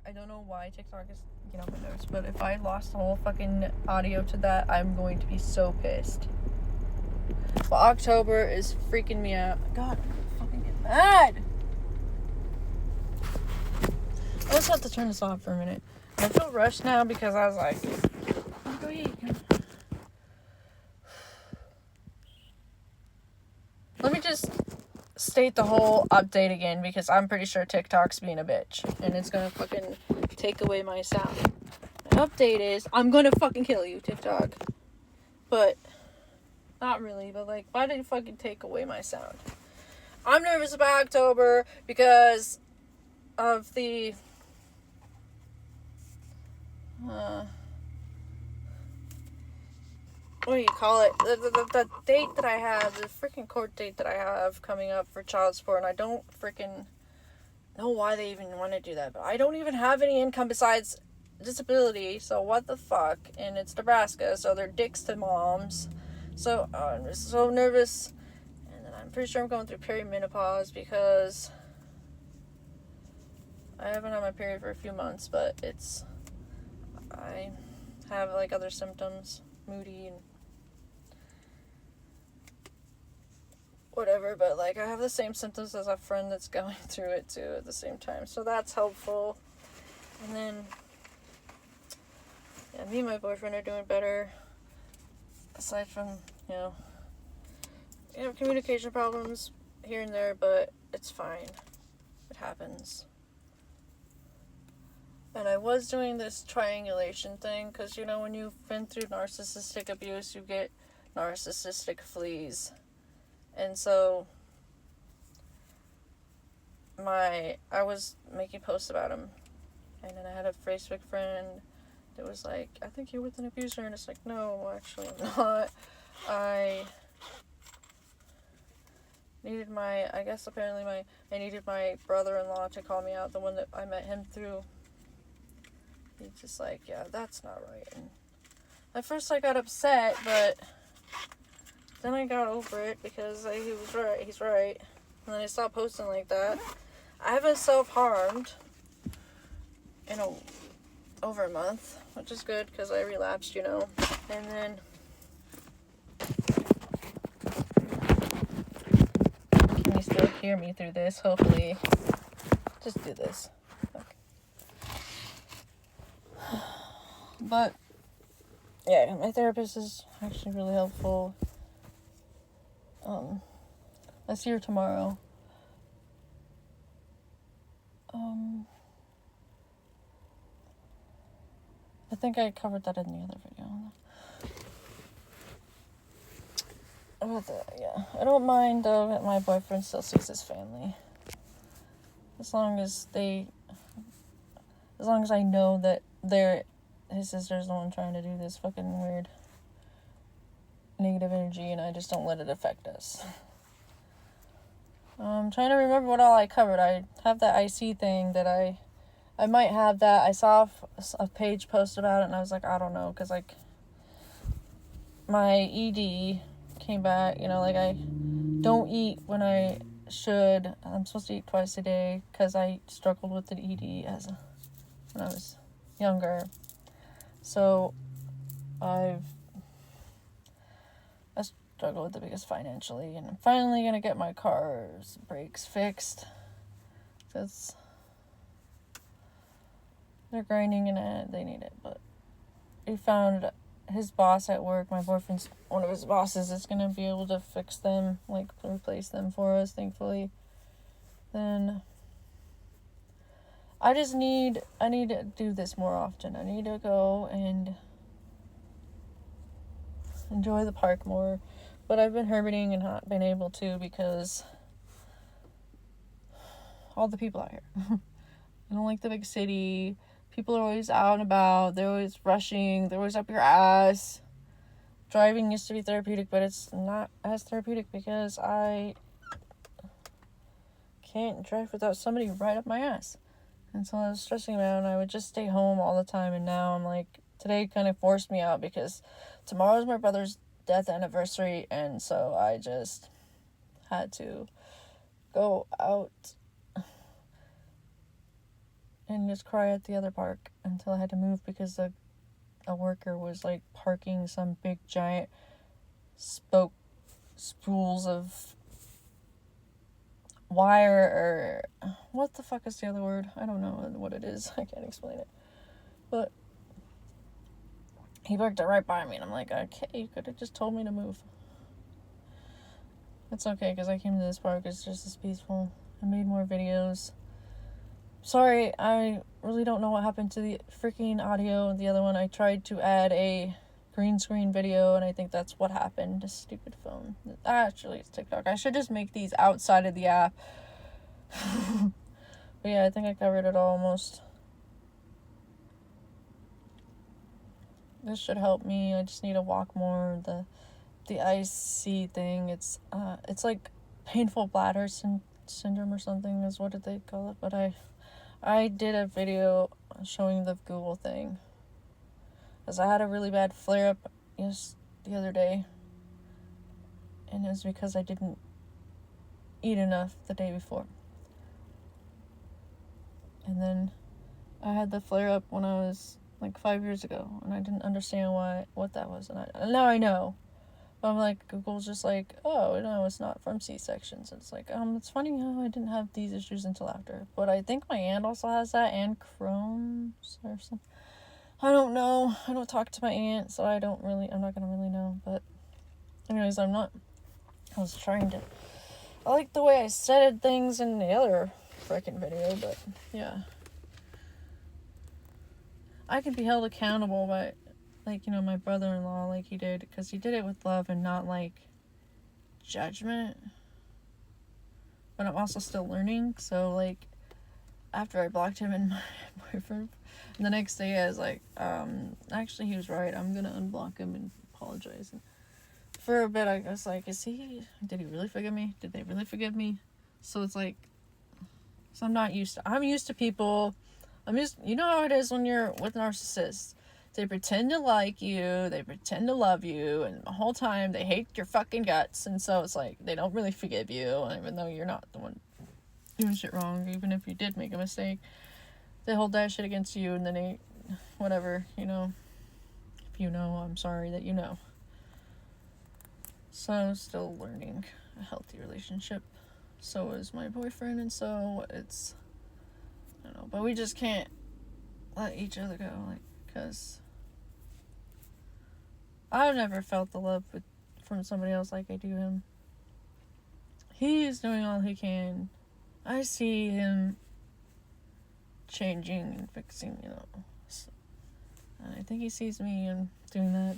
I don't know why TikTok is getting on my nerves, but if I lost the whole fucking audio to that, I'm going to be so pissed. But October is freaking me out. God, I'm gonna fucking get mad. I just have to turn this off for a minute. I feel rushed now because I was like, oh, go eat. Let me just state the whole update again because I'm pretty sure TikTok's being a bitch and it's gonna fucking take away my sound. My update is I'm gonna fucking kill you, TikTok. But not really, but like, why did you fucking take away my sound? I'm nervous about October because of the what do you call it? The date that I have, the freaking court date that I have coming up for child support, and I don't freaking know why they even want to do that, but I don't even have any income besides disability, so what the fuck? And it's Nebraska, so they're dicks to moms. So I'm just so nervous, and then I'm pretty sure I'm going through perimenopause because I haven't had my period for a few months, but I have like other symptoms, moody and whatever, but like I have the same symptoms as a friend that's going through it too at the same time, so that's helpful. And then yeah, me and my boyfriend are doing better, aside from, we have communication problems here and there, but it's fine, it happens. And I was doing this triangulation thing because when you've been through narcissistic abuse, you get narcissistic fleas. And so I was making posts about him, and then I had a Facebook friend that was like, I think you're with an abuser, and it's like, no, actually I'm not. I needed I needed my brother-in-law to call me out, the one that I met him through. He's just like, yeah, that's not right. And at first I got upset, but then I got over it because he was right. He's right. And then I stopped posting like that. I haven't self-harmed in over a month, which is good because I relapsed, And then can you still hear me through this? Hopefully. Just do this. Okay. But yeah, my therapist is actually really helpful. I see her tomorrow. I think I covered that in the other video. Yeah, I don't mind though that my boyfriend still sees his family. As long as I know that his sister's the one trying to do this fucking weird negative energy, and I just don't let it affect us. I'm trying to remember what all I covered. I have that IC thing that I might have that. I saw a page post about it, and I was like, I don't know, because like my ED came back, like I don't eat when I should. I'm supposed to eat twice a day because I struggled with the ED when I was younger. So I struggle with it because financially, and I'm finally gonna get my car's brakes fixed because they're grinding in it. They need it, but he found his boss at work. My boyfriend's one of his bosses is gonna be able to fix them, like replace them for us, thankfully. Then I need to do this more often. I need to go and enjoy the park more. But I've been hermiting and not been able to because all the people out here. I don't like the big city. People are always out and about. They're always rushing. They're always up your ass. Driving used to be therapeutic, but it's not as therapeutic because I can't drive without somebody right up my ass. And so I was stressing out, and I would just stay home all the time. And now I'm like, today kind of forced me out because tomorrow's my brother's death anniversary, and so I just had to go out and just cry at the other park until I had to move because a worker was like parking some big giant spools of wire, or what the fuck is the other word? I don't know what it is. I can't explain it. But he parked it right by me, and I'm like, okay, you could have just told me to move. It's okay, because I came to this park, it's just as peaceful. I made more videos. Sorry, I really don't know what happened to the freaking audio. The other one, I tried to add a green screen video, and I think that's what happened. This stupid phone. Actually, it's TikTok. I should just make these outside of the app. But yeah, I think I covered it all almost. This should help me. I just need to walk more. The IC thing, it's like painful bladder syndrome or something is what did they call it. But I did a video showing the Google thing, as I had a really bad flare-up the other day, and it was because I didn't eat enough the day before. And then I had the flare-up when I was like 5 years ago, and I didn't understand what that was, and now I know. But I'm like, Google's just like, oh, no, it's not from C-sections. It's like, it's funny how I didn't have these issues until after. But I think my aunt also has that, and Crohn's or something. I don't know. I don't talk to my aunt, so I'm not going to really know. But anyways, I was trying to, I like the way I said things in the other freaking video, but yeah. I can be held accountable by, like, my brother-in-law, like he did, because he did it with love and not, like, judgment. But I'm also still learning, so, like, after I blocked him and my boyfriend, the next day I was like, actually he was right, I'm gonna unblock him and apologize. And for a bit I was like, did he really forgive me? Did they really forgive me? So it's like, so I'm used to people, you know how it is when you're with narcissists. They pretend to like you, they pretend to love you, and the whole time they hate your fucking guts, and so it's like, they don't really forgive you, even though you're not the one doing shit wrong, even if you did make a mistake. They hold that shit against you, and then whatever, if you know, I'm sorry that you know. So I'm still learning a healthy relationship. So is my boyfriend, and so it's, I don't know, but we just can't let each other go, because I've never felt the love from somebody else like I do him. He's doing all he can. I see him changing and fixing, and I think he sees me and doing that.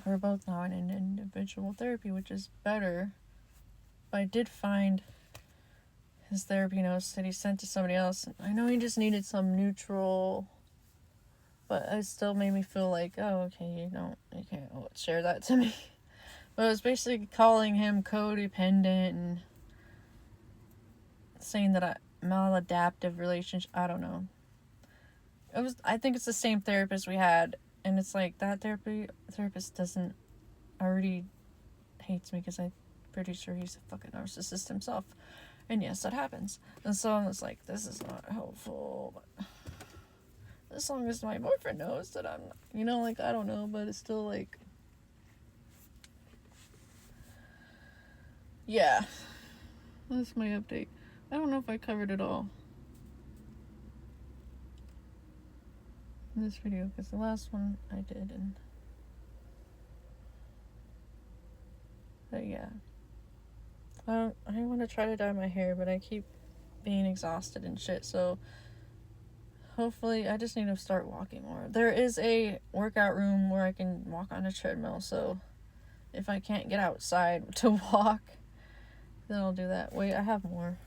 We're both now in individual therapy, which is better. But I did find his therapy notes that he sent to somebody else. I know he just needed some neutral, but it still made me feel like, oh, okay, you can't share that to me. But it was basically calling him codependent and saying that maladaptive relationship. I don't know. I think it's the same therapist we had, and it's like that therapist already hates me because I'm pretty sure he's a fucking narcissist himself. And yes, that happens. And so I was like, this is not helpful. But as long as my boyfriend knows that I'm, I don't know, but it's still like, yeah. That's my update. I don't know if I covered it all in this video, because the last one I did, but yeah. I want to try to dye my hair, but I keep being exhausted and shit, so hopefully I just need to start walking more. There is a workout room where I can walk on a treadmill, so if I can't get outside to walk, then I'll do that. Wait, I have more.